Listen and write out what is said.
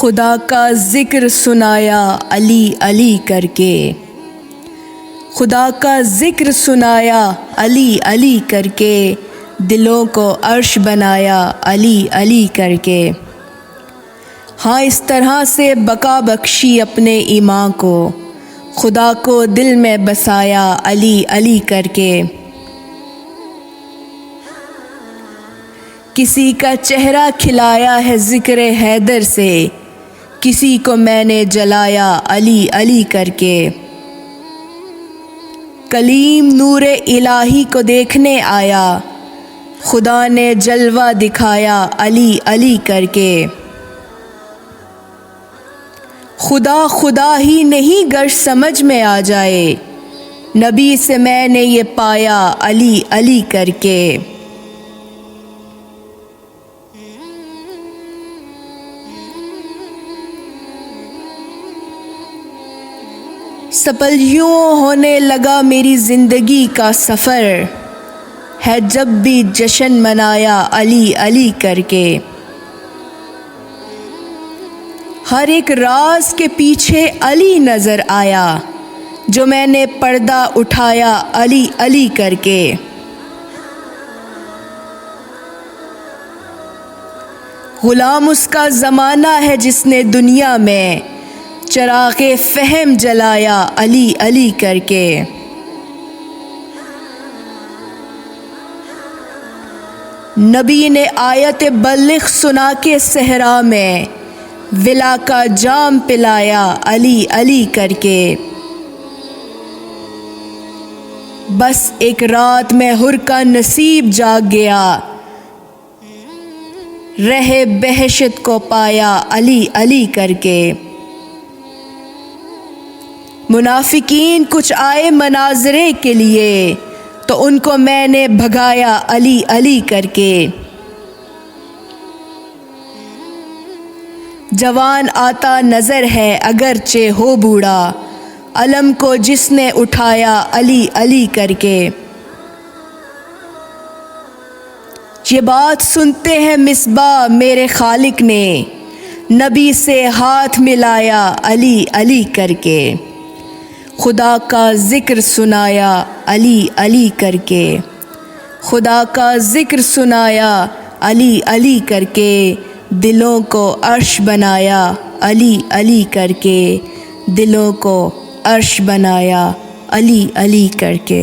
खुदा का ज़िक्र सुनाया अली अली करके, खुदा का ज़िक्र सुनाया अली अली करके, दिलों को अर्श बनाया अली अली करके। हाँ, इस तरह से बका बख्शी अपने ईमान को, खुदा को दिल में बसाया अली अली करके। किसी का चेहरा खिलाया है ज़िक्र हैदर से, किसी को मैंने जलाया अली अली करके। कलीम नूरे इलाही को देखने आया, खुदा ने जलवा दिखाया अली अली करके। खुदा खुदा ही नहीं गर समझ में आ जाए, नबी से मैंने ये पाया अली अली करके। सफल यूं होने लगा मेरी ज़िंदगी का सफ़र, है जब भी जश्न मनाया अली अली करके। हर एक राज के पीछे अली नज़र आया, जो मैंने पर्दा उठाया अली अली करके। ग़ुलाम उसका ज़माना है जिसने दुनिया में चराग़े फ़हम जलाया अली अली करके। नबी ने आयत बल्लिग़ सुना के सहरा में विला का जाम पिलाया अली अली करके। बस एक रात में हुर का नसीब जाग गया, रहे बहशत को पाया अली अली करके। मुनाफिकीन कुछ आए मनाजरे के लिए, तो उनको मैंने भगाया अली अली करके। जवान आता नज़र है अगरचे हो बूढ़ा, अलम को जिसने उठाया अली अली करके। ये बात सुनते हैं मिसबा मेरे खालिक ने, नबी से हाथ मिलाया अली अली करके। खुदा का ज़िक्र सुनाया अली अली करके, खुदा का ज़िक्र सुनाया अली अली करके, दिलों को अर्श बनाया अली अली करके, दिलों को अर्श बनाया अली अली करके।